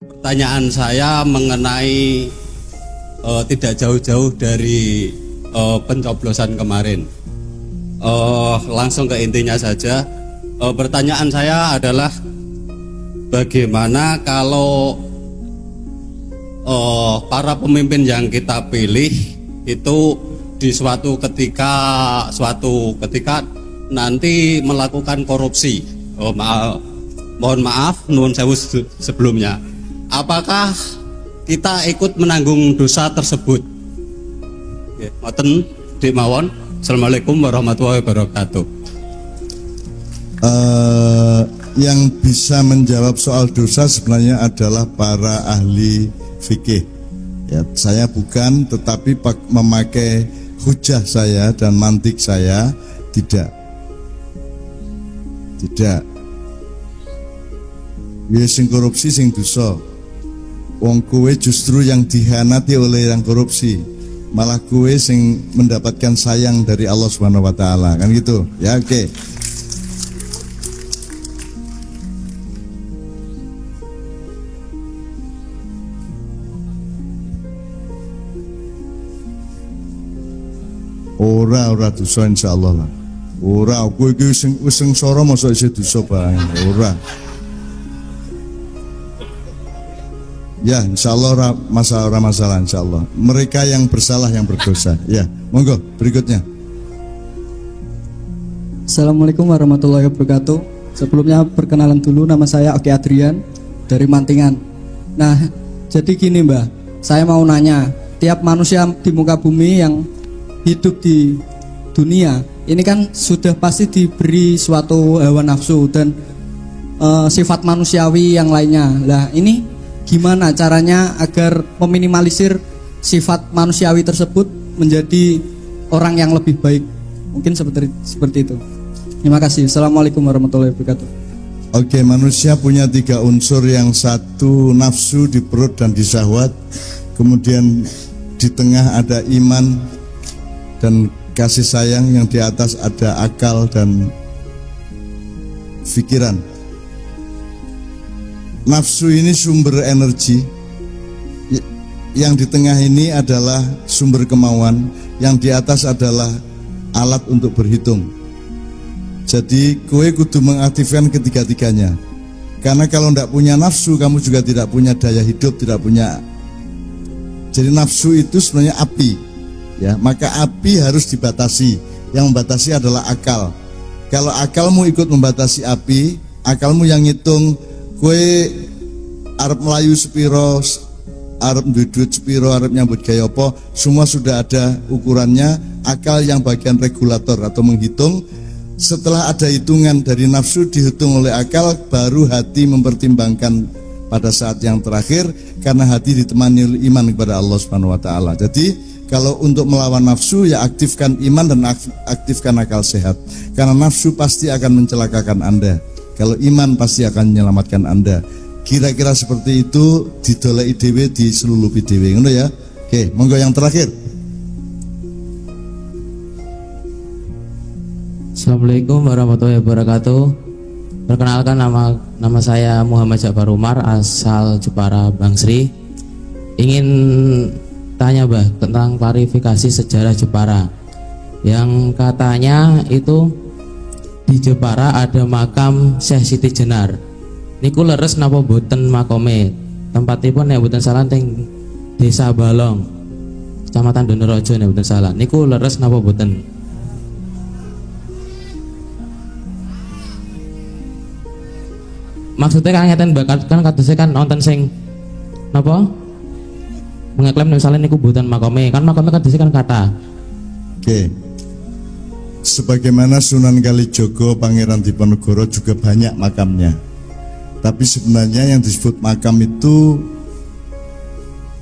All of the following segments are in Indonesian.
Pertanyaan saya mengenai tidak jauh-jauh dari pencoblosan kemarin. Langsung ke intinya saja. Pertanyaan saya adalah bagaimana kalau para pemimpin yang kita pilih itu di suatu ketika nanti melakukan korupsi. Mohon maaf, nuwun sewu sebelumnya. Apakah kita ikut menanggung dosa tersebut? Ngoten Dik mawon. Assalamualaikum warahmatullahi wabarakatuh. Yang bisa menjawab soal dosa sebenarnya adalah para ahli fikih. Ya, saya bukan, tetapi memakai hujah saya dan mantik saya tidak. Ya sing korupsi sing dosa. Wong kowe justru yang dihianati oleh yang korupsi. Malah kowe sing mendapatkan sayang dari Allah Subhanahu wa taala, kan gitu. Ya, oke. Ora dosa insyaallah lah. Ora kowe iki sing sengsara mosok isih dosa barang. Ora. Ya, insyaallah masalah insyaallah. Mereka yang bersalah yang berdosa. Ya, monggo berikutnya. Assalamualaikum warahmatullahi wabarakatuh. Sebelumnya perkenalan dulu, nama saya Oki Adrian dari Mantingan. Nah, jadi gini Mbah, saya mau nanya, tiap manusia di muka bumi yang hidup di dunia ini kan sudah pasti diberi suatu hawa nafsu dan sifat manusiawi yang lainnya. Lah ini gimana caranya agar meminimalisir sifat manusiawi tersebut menjadi orang yang lebih baik? Mungkin seperti itu. Terima kasih. Assalamualaikum warahmatullahi wabarakatuh. Oke, manusia punya 3 unsur. Yang satu nafsu di perut dan di syahwat. Kemudian di tengah ada iman dan kasih sayang. Yang di atas ada akal dan pikiran. Nafsu ini sumber energi, yang di tengah ini adalah sumber kemauan, yang di atas adalah alat untuk berhitung. Jadi kowe kudu mengaktifkan ketiga-tiganya. Karena kalau tidak punya nafsu, kamu juga tidak punya daya hidup, tidak punya. Jadi nafsu itu sebenarnya api, ya. Maka api harus dibatasi. Yang membatasi adalah akal. Kalau akalmu ikut membatasi api, akalmu yang ngitung kue arep melayu sepiro, arep duit sepiro, arep nyambut gaya apa, semua sudah ada ukurannya. Akal yang bagian regulator atau menghitung. Setelah ada hitungan dari nafsu dihitung oleh akal, baru hati mempertimbangkan pada saat yang terakhir, karena hati ditemani oleh iman kepada Allah Subhanahu wa taala. Jadi kalau untuk melawan nafsu, ya aktifkan iman dan aktifkan akal sehat. Karena nafsu pasti akan mencelakakan Anda. Kalau iman pasti akan menyelamatkan Anda. Kira-kira seperti itu, didoleki dhewe, diselulupi dhewe, ngono ya. Oke, monggo yang terakhir. Assalamualaikum warahmatullahi wabarakatuh. Perkenalkan, nama saya Muhammad Ja'far Umar, asal Jepara Bangsri. Ingin tanya Mbah tentang klarifikasi sejarah Jepara. Yang katanya itu di Jepara ada makam Syekh Siti Jenar. Niku leres napa boten makome? Tempatipun nek boten salah teng Desa Balong, Kecamatan Donorejo nek boten salah. Niku leres napa boten? Maksudnya kan ngeten bakat kan kadose kan nonton sing napa? Mengeklaim misalnya niku boten makome. Kan makome kadose kan kata. Oke. Sebagaimana Sunan Kalijogo Pangeran Diponegoro juga banyak makamnya. Tapi sebenarnya yang disebut makam itu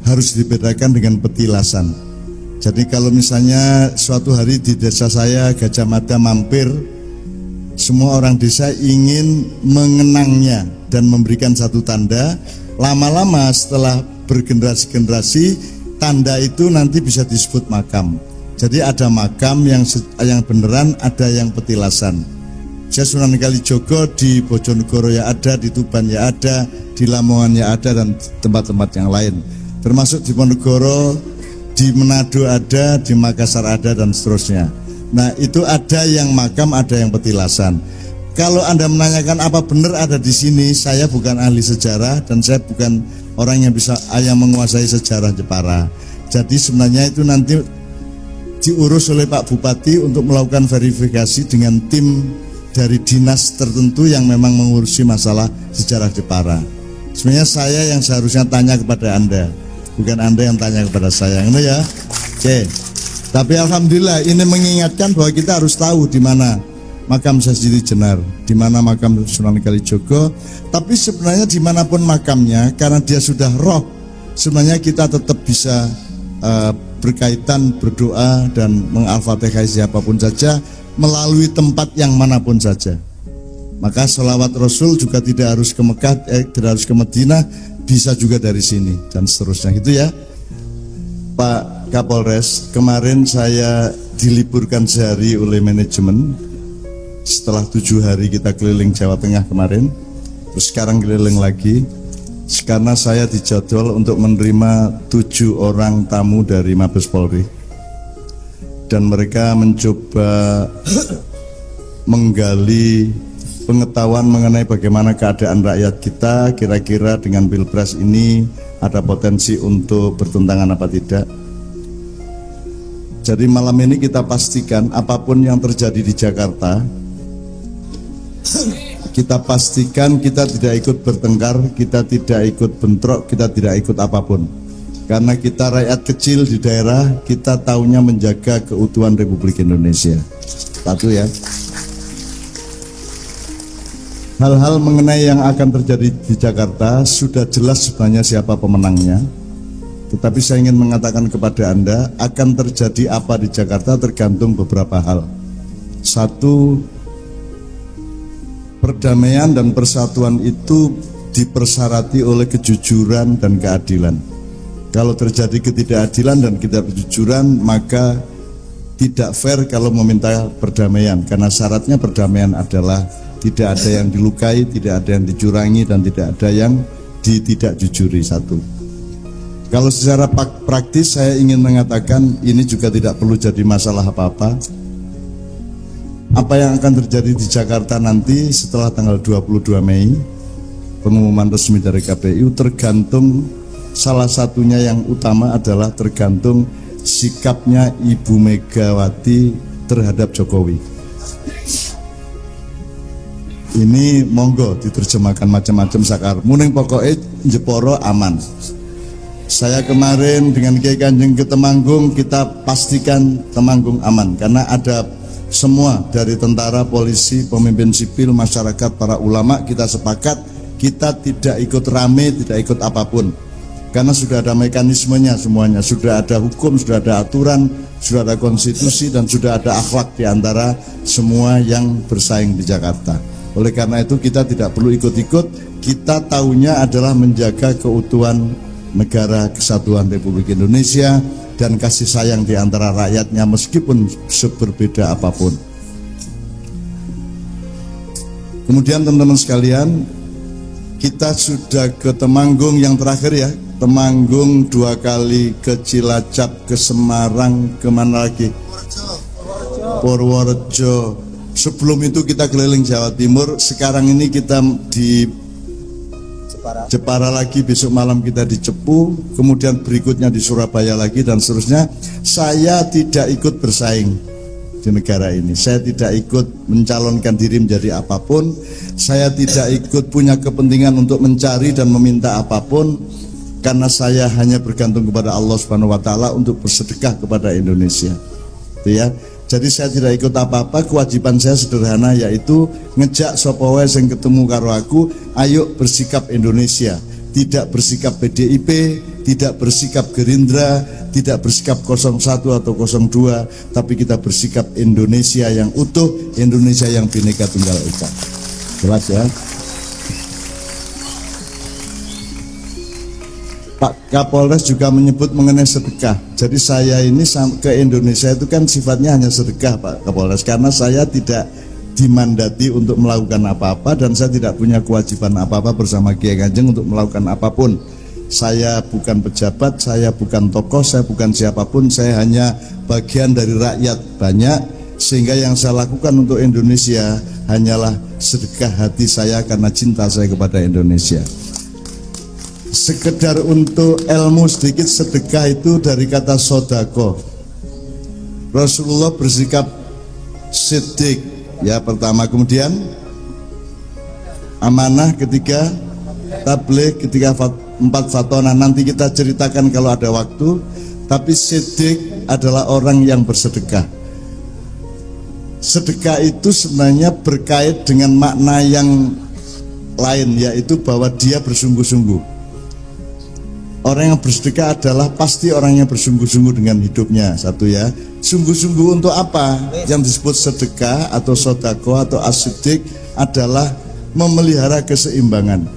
harus dibedakan dengan petilasan. Jadi kalau misalnya suatu hari di desa saya Gajah Mada mampir, semua orang desa ingin mengenangnya dan memberikan satu tanda. Lama-lama setelah bergenerasi-generasi, tanda itu nanti bisa disebut makam. Jadi ada makam yang beneran, ada yang petilasan. Saya Sunan Kalijogo di Bojonegoro ya ada, di Tuban ya ada, di Lamongan ya ada, dan tempat-tempat yang lain. Termasuk di Ponorogo, di Manado ada, di Makassar ada, dan seterusnya. Nah itu ada yang makam, ada yang petilasan. Kalau Anda menanyakan apa benar ada di sini, saya bukan ahli sejarah dan saya bukan orang yang menguasai sejarah Jepara. Jadi sebenarnya itu nanti diurus oleh Pak Bupati untuk melakukan verifikasi dengan tim dari dinas tertentu yang memang mengurusi masalah sejarah Jepara. Sebenarnya saya yang seharusnya tanya kepada Anda, bukan Anda yang tanya kepada saya. Ini ya. Oke. Tapi alhamdulillah ini mengingatkan bahwa kita harus tahu di mana makam Syekh Siti Jenar, di mana makam Sunan Kalijogo. Tapi sebenarnya dimanapun makamnya, karena dia sudah roh, sebenarnya kita tetap bisa berkaitan, berdoa dan mengal-fatihah siapapun saja melalui tempat yang manapun saja. Maka sholawat Rasul juga tidak harus ke Mekah, tidak harus ke Madinah, bisa juga dari sini dan seterusnya. Gitu ya Pak Kapolres. Kemarin saya diliburkan sehari oleh manajemen. Setelah 7 hari kita keliling Jawa Tengah kemarin, terus sekarang keliling lagi karena saya dijadwal untuk menerima 7 orang tamu dari Mabes Polri. Dan mereka mencoba menggali pengetahuan mengenai bagaimana keadaan rakyat kita, kira-kira dengan Pilpres ini ada potensi untuk bertentangan apa tidak. Jadi malam ini kita pastikan apapun yang terjadi di Jakarta, kita pastikan kita tidak ikut bertengkar, kita tidak ikut bentrok, kita tidak ikut apapun. Karena kita rakyat kecil di daerah, kita taunya menjaga keutuhan Republik Indonesia. Satu ya. Hal-hal mengenai yang akan terjadi di Jakarta sudah jelas sebenarnya siapa pemenangnya. Tetapi saya ingin mengatakan kepada Anda, akan terjadi apa di Jakarta tergantung beberapa hal. Satu, perdamaian dan persatuan itu dipersyaratkan oleh kejujuran dan keadilan. Kalau terjadi ketidakadilan dan ketidakjujuran, maka tidak fair kalau meminta perdamaian. Karena syaratnya perdamaian adalah tidak ada yang dilukai, tidak ada yang dicurangi, dan tidak ada yang tidak jujuri. Satu. Kalau secara praktis saya ingin mengatakan ini juga tidak perlu jadi masalah apa-apa. Apa yang akan terjadi di Jakarta nanti setelah tanggal 22 Mei, pengumuman resmi dari KPU, tergantung, salah satunya yang utama adalah tergantung sikapnya Ibu Megawati terhadap Jokowi. Ini monggo diterjemahkan macam-macam sakar. Muning pokoknya Jeporo aman. Saya kemarin dengan Kiai Kanjeng ke Temanggung, kita pastikan Temanggung aman karena ada semua dari tentara, polisi, pemimpin sipil, masyarakat, para ulama. Kita sepakat kita tidak ikut rame, tidak ikut apapun. Karena sudah ada mekanismenya semuanya, sudah ada hukum, sudah ada aturan, sudah ada konstitusi, dan sudah ada akhlak di antara semua yang bersaing di Jakarta. Oleh karena itu kita tidak perlu ikut-ikut, kita tahunya adalah menjaga keutuhan negara kesatuan Republik Indonesia dan kasih sayang di antara rakyatnya meskipun seberbeda apapun. Kemudian teman-teman sekalian, kita sudah ke Temanggung yang terakhir ya. Temanggung 2 kali, ke Cilacap, ke Semarang, kemana lagi? Purworejo. Sebelum itu kita keliling Jawa Timur. Sekarang ini kita di Jepara lagi, besok malam kita di Cepu, kemudian berikutnya di Surabaya lagi, dan seterusnya. Saya tidak ikut bersaing di negara ini. Saya tidak ikut mencalonkan diri menjadi apapun. Saya tidak ikut punya kepentingan untuk mencari dan meminta apapun. Karena saya hanya bergantung kepada Allah Subhanahu wa Ta'ala untuk bersedekah kepada Indonesia. Itu ya. Jadi saya tidak ikut apa-apa. Kewajiban saya sederhana, yaitu ngejak sapa wae sing ketemu karo aku, ayo bersikap Indonesia. Tidak bersikap PDIP, tidak bersikap Gerindra, tidak bersikap 01 atau 02, tapi kita bersikap Indonesia yang utuh, Indonesia yang Bhinneka Tunggal Ika. Jelas ya. Pak Kapolres juga menyebut mengenai sedekah. Jadi saya ini ke Indonesia itu kan sifatnya hanya sedekah Pak Kapolres, karena saya tidak dimandati untuk melakukan apa-apa, dan saya tidak punya kewajiban apa-apa bersama Kiai Kanjeng untuk melakukan apapun. Saya bukan pejabat, saya bukan tokoh, saya bukan siapapun, saya hanya bagian dari rakyat banyak, sehingga yang saya lakukan untuk Indonesia hanyalah sedekah hati saya karena cinta saya kepada Indonesia. Sekedar untuk ilmu sedikit, sedekah itu dari kata sodako. Rasulullah bersikap siddiq, ya, pertama, kemudian amanah, ketiga tabligh, ketiga empat fatonah. Nanti kita ceritakan kalau ada waktu. Tapi siddiq adalah orang yang bersedekah. Sedekah itu sebenarnya berkait dengan makna yang lain, yaitu bahwa dia bersungguh-sungguh. Orang yang bersedekah adalah pasti orang yang bersungguh-sungguh dengan hidupnya. Satu, ya. Sungguh-sungguh untuk apa? Yang disebut sedekah atau sodako atau as-siddiq adalah memelihara keseimbangan.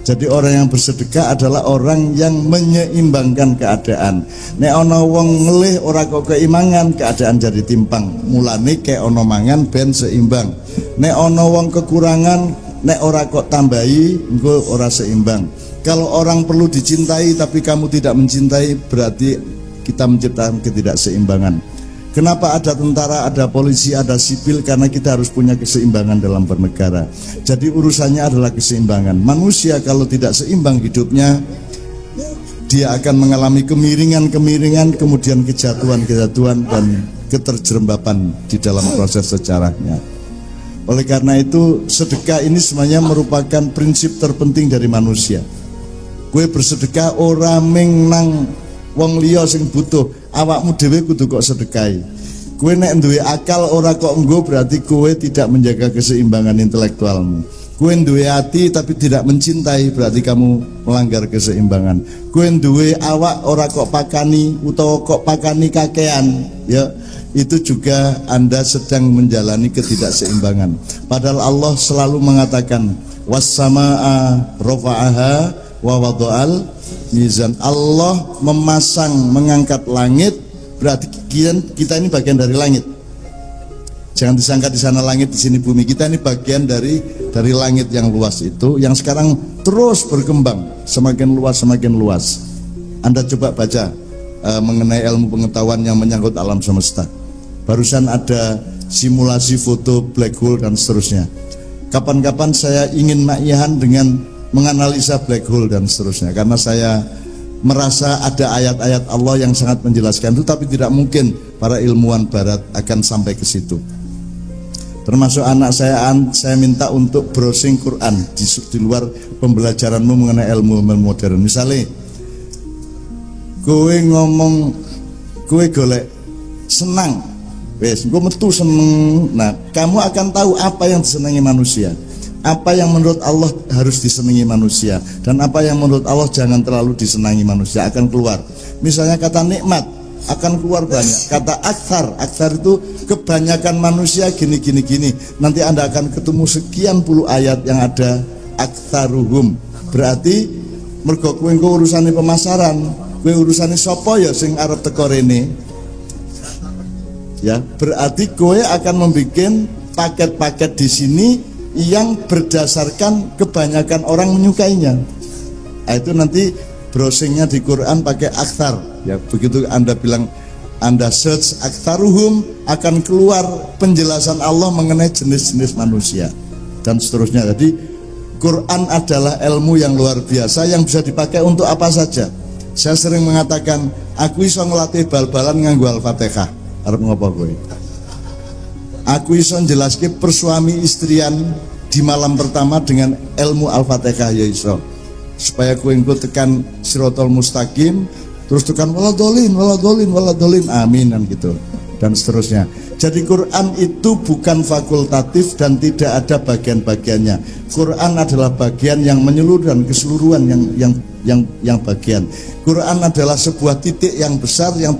Jadi orang yang bersedekah adalah orang yang menyeimbangkan keadaan. Nek ono wong ngelih ora kok keimangan, keadaan jadi timpang. Mulane kayak ono mangan ben seimbang. Nek ono wong kekurangan, nek ora kok tambahi, engko ora seimbang. Kalau orang perlu dicintai tapi kamu tidak mencintai, berarti kita menciptakan ketidakseimbangan. Kenapa ada tentara, ada polisi, ada sipil? Karena kita harus punya keseimbangan dalam bernegara. Jadi urusannya adalah keseimbangan. Manusia kalau tidak seimbang hidupnya, dia akan mengalami kemiringan-kemiringan, kemudian kejatuhan-kejatuhan dan keterjerembaban di dalam proses sejarahnya. Oleh karena itu, sedekah ini sebenarnya merupakan prinsip terpenting dari manusia. Kue bersedekah ora ming nang wong liya sing butuh, awakmu dhewe kudu kok sedekahi. Kowe nek duwe akal ora kok enggo, berarti kowe tidak menjaga keseimbangan intelektualmu. Kowe duwe hati tapi tidak mencintai, berarti kamu melanggar keseimbangan. Kowe duwe awak ora kok pakani utawa kok pakani kakean, ya, itu juga Anda sedang menjalani ketidakseimbangan. Padahal Allah selalu mengatakan was-samaa rafa'aha wa wada'al mizan. Allah memasang, mengangkat langit, berarti kita ini bagian dari langit. Jangan disangka di sana langit, di sini bumi. Kita ini bagian dari langit yang luas itu, yang sekarang terus berkembang, semakin luas. Anda coba baca mengenai ilmu pengetahuan yang menyangkut alam semesta. Barusan ada simulasi foto black hole dan seterusnya. Kapan-kapan saya ingin makihan dengan menganalisa black hole dan seterusnya, karena saya merasa ada ayat-ayat Allah yang sangat menjelaskan itu, tapi tidak mungkin para ilmuwan barat akan sampai ke situ. Termasuk anak saya minta untuk browsing Quran di luar pembelajaranmu mengenai ilmu modern. Misalnya kowe ngomong, kowe golek senang, wes gue metu seneng. Nah, kamu akan tahu apa yang disenangi manusia, apa yang menurut Allah harus disenangi manusia, dan apa yang menurut Allah jangan terlalu disenangi manusia akan keluar. Misalnya kata nikmat akan keluar banyak. Kata aksar itu kebanyakan manusia gini. Nanti Anda akan ketemu sekian puluh ayat yang ada aksaruhum. Berarti mergo kowe engko urusane pemasaran, kowe urusane sapa ya sing arep teko rene. Ya, berarti kowe akan membuat paket-paket di sini yang berdasarkan kebanyakan orang menyukainya. Nah, itu nanti browsingnya di Quran pakai aksar. Ya, begitu Anda bilang, Anda search aksaruhum, akan keluar penjelasan Allah mengenai jenis-jenis manusia dan seterusnya. Jadi Quran adalah ilmu yang luar biasa yang bisa dipakai untuk apa saja. Saya sering mengatakan, aku iso ngelatih bal-balan nganggo Al-Fatihah. Arep ngopo kowe? Aku iso njelaske persuami istrian di malam pertama dengan ilmu Al-Fatihah ya iso. Supaya kowe engko tekan Siratal Mustaqim, terus tekan waladolin, amin, dan gitu, dan seterusnya. Jadi Quran itu bukan fakultatif dan tidak ada bagian-bagiannya. Quran adalah bagian yang menyeluruh dan keseluruhan yang bagian. Quran adalah sebuah titik yang besar yang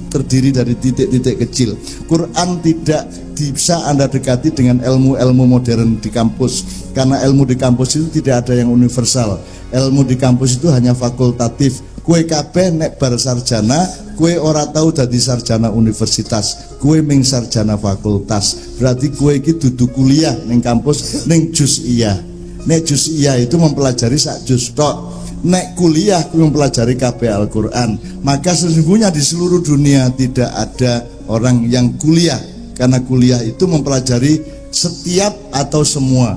terdiri dari titik-titik kecil. Quran tidak bisa Anda dekati dengan ilmu-ilmu modern di kampus, karena ilmu di kampus itu tidak ada yang universal. Ilmu di kampus itu hanya fakultatif, Kue kabeh nek bar sarjana, kue ora tahu dadi sarjana universitas, kue ming sarjana fakultas. Berarti kue iki dudu kuliah ning kampus, ning juz'iyah. Nek juz'iyah itu mempelajari sak juz tok. Nek kuliah kue mempelajari kabeh Al-Qur'an. Maka sesungguhnya di seluruh dunia tidak ada orang yang kuliah, karena kuliah itu mempelajari setiap atau semua.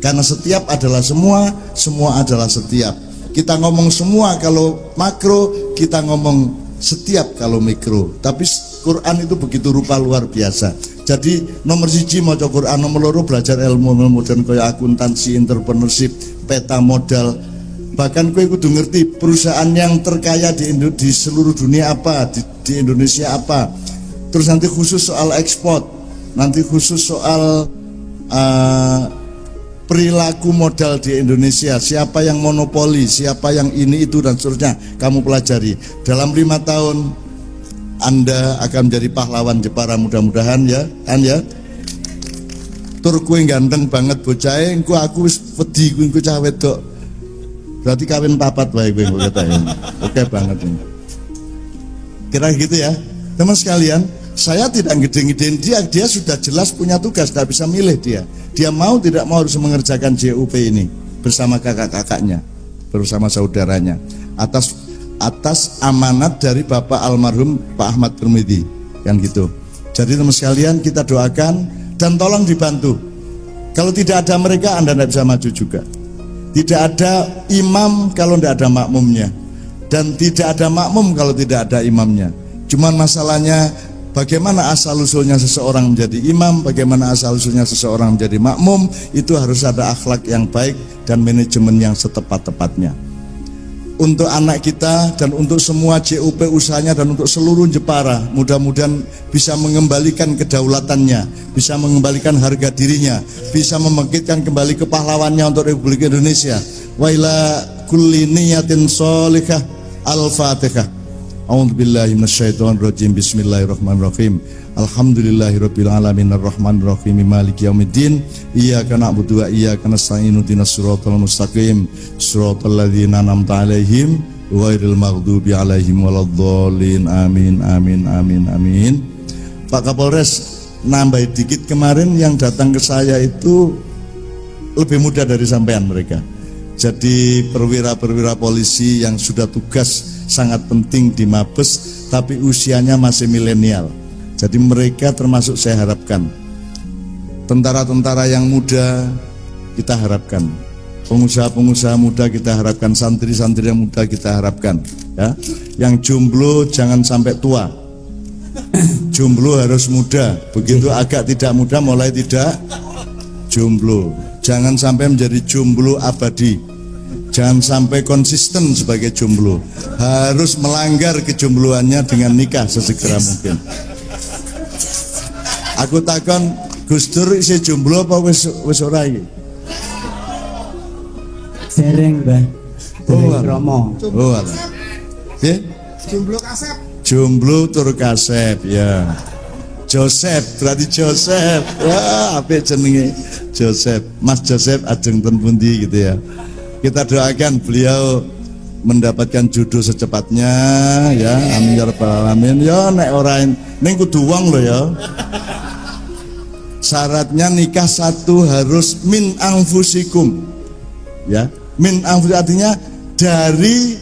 Karena setiap adalah semua, semua adalah setiap. Kita ngomong semua kalau makro, kita ngomong setiap kalau mikro. Tapi Quran itu begitu rupa luar biasa. Jadi nomor 1 maca Quran, nomor 2 belajar ilmu modern kaya akuntansi, entrepreneurship, peta modal. Bahkan kowe kudu ngerti perusahaan yang terkaya di seluruh dunia apa, di Indonesia apa. Terus nanti khusus soal ekspor, nanti khusus soal perilaku modal di Indonesia, siapa yang monopoli, siapa yang ini itu dan seterusnya, kamu pelajari. Dalam 5 tahun Anda akan menjadi pahlawan Jepara, mudah-mudahan ya, kan ya. Tur kue ganteng banget bocahe, engko aku wis wedi kuwi engko cah wedok. Berarti kawin papat wae kowe katakan. Oke banget ini. Kira gitu ya. Teman sekalian, saya tidak ngede-ngedein dia sudah jelas punya tugas, tidak bisa milih dia. Dia mau tidak mau harus mengerjakan JUP ini bersama kakak-kakaknya, bersama saudaranya, atas amanat dari Bapak almarhum Pak Ahmad Tirmidzi, kan gitu. Jadi teman sekalian, kita doakan dan tolong dibantu. Kalau tidak ada mereka, Anda tidak bisa maju juga. Tidak ada imam kalau tidak ada makmumnya, dan tidak ada makmum kalau tidak ada imamnya. Cuman masalahnya bagaimana asal-usulnya seseorang menjadi imam, bagaimana asal-usulnya seseorang menjadi makmum, itu harus ada akhlak yang baik dan manajemen yang setepat-tepatnya. Untuk anak kita dan untuk semua JUP usahanya dan untuk seluruh Jepara, mudah-mudahan bisa mengembalikan kedaulatannya, bisa mengembalikan harga dirinya, bisa membangkitkan kembali kepahlawannya untuk Republik Indonesia. Wa ila kulli niyatin sholihah. Al-Fatihah. A'udzubillahi minasyaitonirrajim. Bismillahirrahmanirrahim. Alhamdulillahirabbil alamin arrahmanirrahim maliki yaumiddin. Iyyaka na'budu wa iyyaka nasta'in ihdinas siratal mustaqim. Shiratal ladzina an'amta 'alaihim ghairil maghdubi 'alaihim waladdallin. Amin amin amin amin. Pak Kapolres, nambah dikit, kemarin yang datang ke saya itu lebih muda dari sampean mereka. Jadi perwira-perwira polisi yang sudah tugas sangat penting di Mabes, tapi usianya masih milenial. Jadi mereka termasuk saya harapkan. Tentara-tentara yang muda kita harapkan, pengusaha-pengusaha muda kita harapkan, santri-santri yang muda kita harapkan. Ya, yang jomblo jangan sampai tua. Jomblo harus muda. Begitu agak tidak muda mulai tidak jomblo. Jangan sampai menjadi jomblo abadi. Jangan sampai konsisten sebagai jomblo. Harus melanggar kejombloannya dengan nikah sesegera mungkin. Aku takon, Gus Dur isi jomblo apa wis ora iki? Dereng, Mbah. Dereng Romo. Oh, alah. Jomblo kasep. Jomblo tur kasep ya. Joseph, berarti Joseph. Wah, apik jenenge Joseph. Mas Joseph ajeng ten pundi gitu ya. Kita doakan beliau mendapatkan jodoh secepatnya ya. Amin ya rabbal alamin. Ya nek ora ning kudu wong lho ya. Syaratnya nikah satu harus min anfusikum. Ya, min anfusikum artinya dari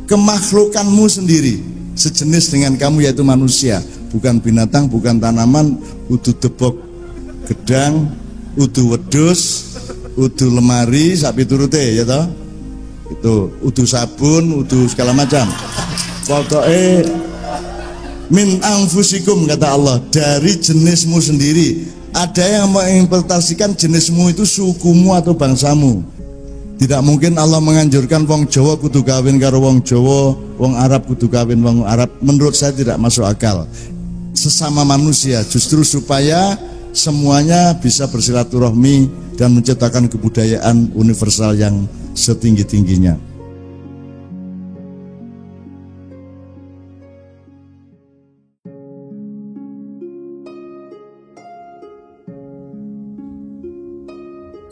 kemakhlukanmu sendiri, sejenis dengan kamu yaitu manusia, bukan binatang, bukan tanaman, udu debok gedang, udu wedus, udu lemari, sapi turute ya toh. Itu udu sabun, udu segala macam. Pokoknya min anfusikum kata Allah, dari jenismu sendiri. Ada yang menginterpretasikan jenismu itu sukumu atau bangsamu. Tidak mungkin Allah menganjurkan wong Jawa kudu kawin karo wong Jawa, wong Arab kudu kawin wong Arab. Menurut saya tidak masuk akal. Sesama manusia justru supaya semuanya bisa bersilaturahmi dan menciptakan kebudayaan universal yang setinggi-tingginya.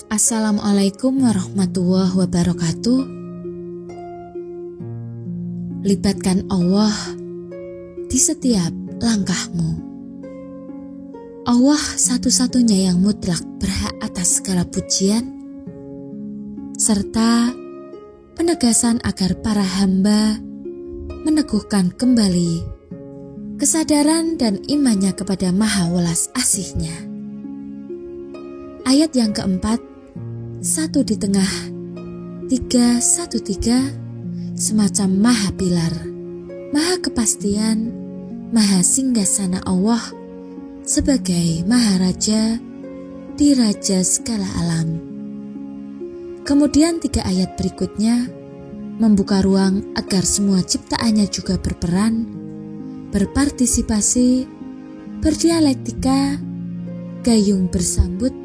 Assalamualaikum warahmatullahi wabarakatuh. Libatkan Allah di setiap langkahmu. Allah satu-satunya yang mutlak berhak atas segala pujian, serta penegasan agar para hamba meneguhkan kembali kesadaran dan imannya kepada Maha Welas Asih-Nya. Ayat yang keempat, 1 di tengah 313, semacam Maha Pilar, Maha Kepastian, Maha Singgasana Allah sebagai Maharaja di Raja segala alam. Kemudian 3 ayat berikutnya membuka ruang agar semua ciptaannya juga berperan, berpartisipasi, berdialektika, gayung bersambut,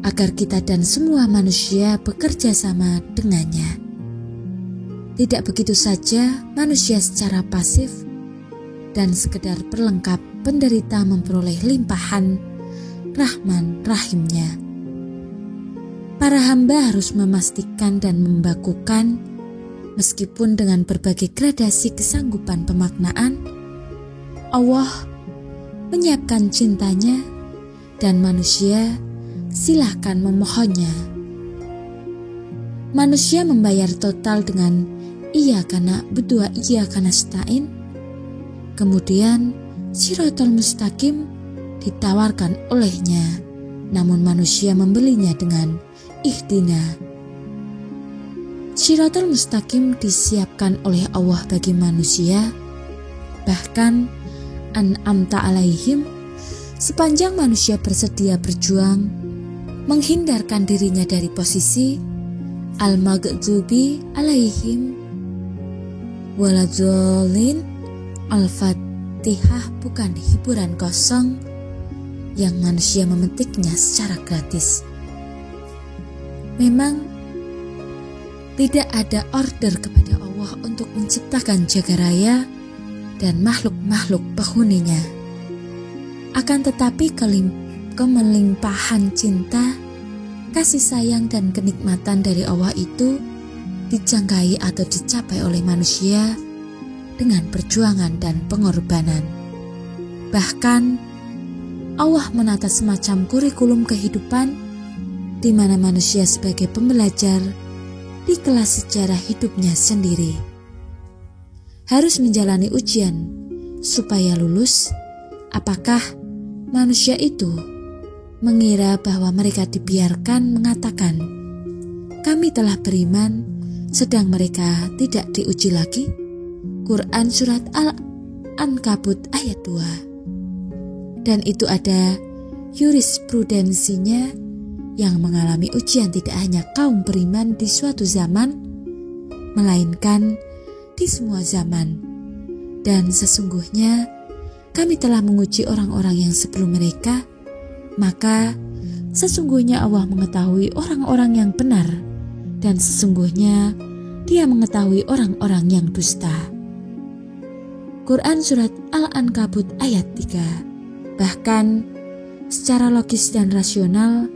agar kita dan semua manusia bekerja sama dengannya. Tidak begitu saja manusia secara pasif dan sekedar pelengkap penderita memperoleh limpahan Rahman Rahimnya. Para hamba harus memastikan dan membakukan, meskipun dengan berbagai gradasi kesanggupan pemaknaan, Allah menyiapkan cintanya dan manusia silahkan memohonnya. Manusia membayar total dengan iyyaka na'budu wa iyyaka nasta'in. Kemudian Shiratal Mustaqim ditawarkan olehnya, namun manusia membelinya dengan Ihdina. Shiratal Mustaqim disiapkan oleh Allah bagi manusia, bahkan An'amta alaihim, sepanjang manusia bersedia berjuang menghindarkan dirinya dari posisi Al-Maghdubi alaihim Waladhdallin. Al-Fatihah bukan hiburan kosong yang manusia memetiknya secara gratis. Memang tidak ada order kepada Allah untuk menciptakan jagaraya dan makhluk-makhluk penghuninya. Akan tetapi kemelimpahan cinta, kasih sayang dan kenikmatan dari Allah itu dijangkai atau dicapai oleh manusia dengan perjuangan dan pengorbanan. Bahkan Allah menata semacam kurikulum kehidupan di mana manusia sebagai pembelajar di kelas sejarah hidupnya sendiri harus menjalani ujian supaya lulus. Apakah manusia itu mengira bahwa mereka dibiarkan mengatakan, "Kami telah beriman," sedang mereka tidak diuji lagi? Quran Surat Al-Ankabut ayat 2. Dan itu ada jurisprudensinya yang mengalami ujian tidak hanya kaum beriman di suatu zaman, melainkan di semua zaman. Dan sesungguhnya kami telah menguji orang-orang yang sebelum mereka, maka sesungguhnya Allah mengetahui orang-orang yang benar, dan sesungguhnya Dia mengetahui orang-orang yang dusta. Quran Surat Al-Ankabut ayat 3. Bahkan secara logis dan rasional,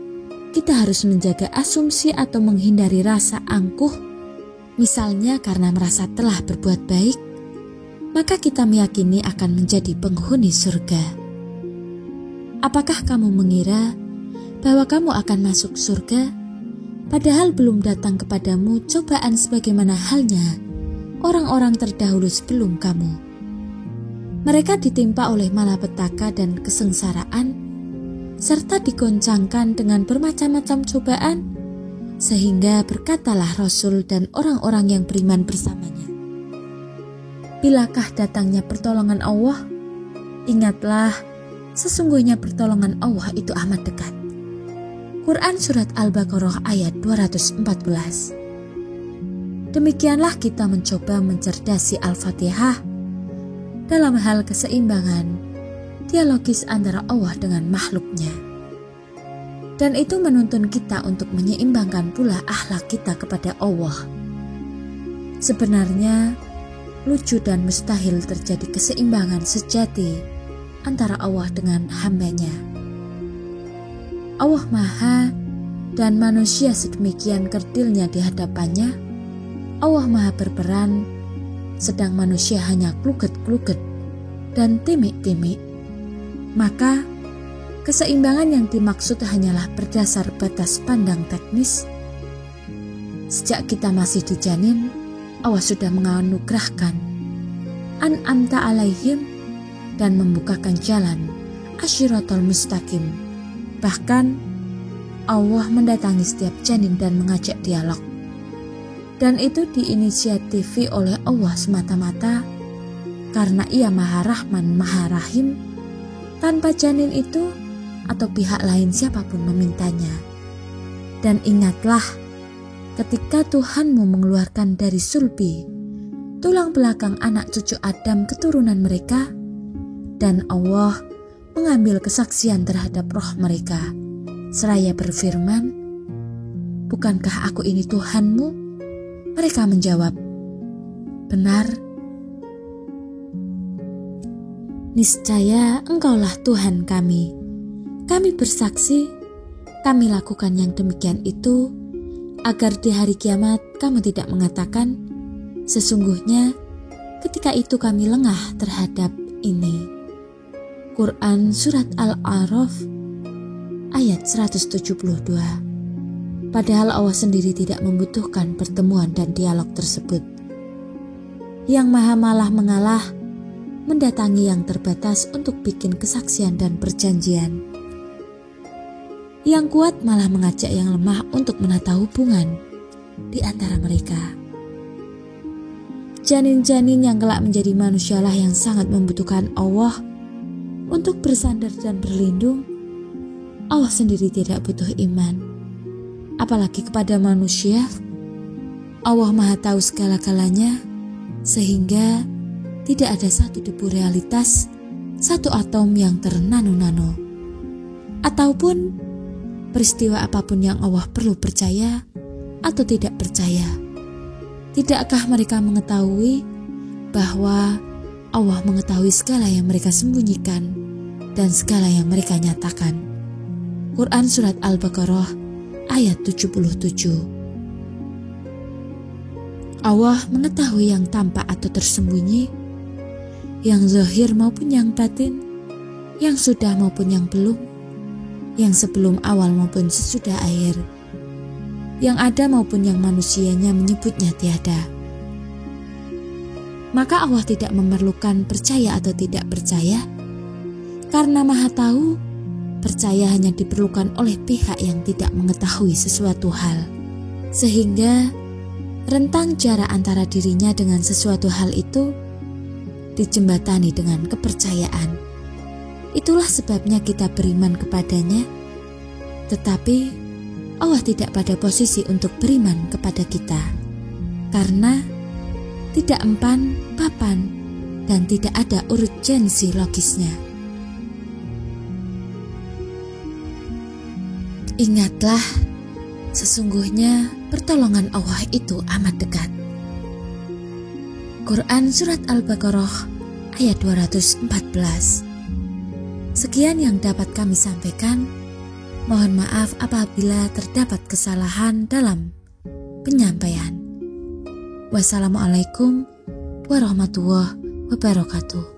kita harus menjaga asumsi atau menghindari rasa angkuh. Misalnya karena merasa telah berbuat baik, maka kita meyakini akan menjadi penghuni surga. Apakah kamu mengira bahwa kamu akan masuk surga, padahal belum datang kepadamu cobaan sebagaimana halnya orang-orang terdahulu sebelum kamu? Mereka ditimpa oleh malapetaka dan kesengsaraan, serta digoncangkan dengan bermacam-macam cobaan, sehingga berkatalah Rasul dan orang-orang yang beriman bersamanya, "Bilakah datangnya pertolongan Allah? Ingatlah, sesungguhnya pertolongan Allah itu amat dekat." Quran Surat Al-Baqarah ayat 214. Demikianlah kita mencoba mencerdasi Al-Fatihah dalam hal keseimbangan dialogis antara Allah dengan makhluknya. Dan itu menuntun kita untuk menyeimbangkan pula akhlak kita kepada Allah. Sebenarnya lucu dan mustahil terjadi keseimbangan sejati antara Allah dengan hambanya. Allah Maha dan manusia sedemikian kerdilnya di hadapannya. Allah Maha berperan sedang manusia hanya kluget-kluget dan timik-timik, maka keseimbangan yang dimaksud hanyalah berdasar batas pandang teknis. Sejak kita masih di janin, Allah sudah menganugerahkan an'amta alaihim dan membukakan jalan asyiratul mustaqim. Bahkan Allah mendatangi setiap janin dan mengajak dialog. Dan itu diinisiatifi oleh Allah semata-mata karena Ia Maha Rahman, Maha Rahim, tanpa janin itu atau pihak lain siapapun memintanya. Dan ingatlah, ketika Tuhanmu mengeluarkan dari sulbi tulang belakang anak cucu Adam keturunan mereka, dan Allah mengambil kesaksian terhadap roh mereka, seraya berfirman, "Bukankah aku ini Tuhanmu?" Mereka menjawab, "Benar. Niscaya Engkaulah Tuhan kami. Kami bersaksi, kami lakukan yang demikian itu, agar di hari kiamat kamu tidak mengatakan, sesungguhnya ketika itu kami lengah terhadap ini." Quran Surat Al-A'raf ayat 172. Padahal Allah sendiri tidak membutuhkan pertemuan dan dialog tersebut. Yang maha malah mengalah, mendatangi yang terbatas untuk bikin kesaksian dan perjanjian. Yang kuat malah mengajak yang lemah untuk menata hubungan di antara mereka. Janin-janin yang kelak menjadi manusialah yang sangat membutuhkan Allah untuk bersandar dan berlindung. Allah sendiri tidak butuh iman, apalagi kepada manusia. Allah Maha tahu segala-galanya, sehingga tidak ada satu debu realitas, satu atom yang ternano-nano, ataupun peristiwa apapun yang Allah perlu percaya atau tidak percaya. Tidakkah mereka mengetahui bahwa Allah mengetahui segala yang mereka sembunyikan dan segala yang mereka nyatakan? Quran Surat Al-Baqarah ayat 77. Allah mengetahui yang tampak atau tersembunyi, yang zahir maupun yang batin, yang sudah maupun yang belum, yang sebelum awal maupun sesudah akhir, yang ada maupun yang manusianya menyebutnya tiada. Maka Allah tidak memerlukan percaya atau tidak percaya, karena Maha tahu. Percaya hanya diperlukan oleh pihak yang tidak mengetahui sesuatu hal, sehingga rentang jarak antara dirinya dengan sesuatu hal itu dijembatani dengan kepercayaan. Itulah sebabnya kita beriman kepadanya, tetapi Allah tidak pada posisi untuk beriman kepada kita, karena tidak empan, papan, dan tidak ada urgensi logisnya. Ingatlah, sesungguhnya pertolongan Allah itu amat dekat. Quran Surat Al-Baqarah ayat 214. Sekian yang dapat kami sampaikan. Mohon maaf apabila terdapat kesalahan dalam penyampaian. Wassalamualaikum warahmatullahi wabarakatuh.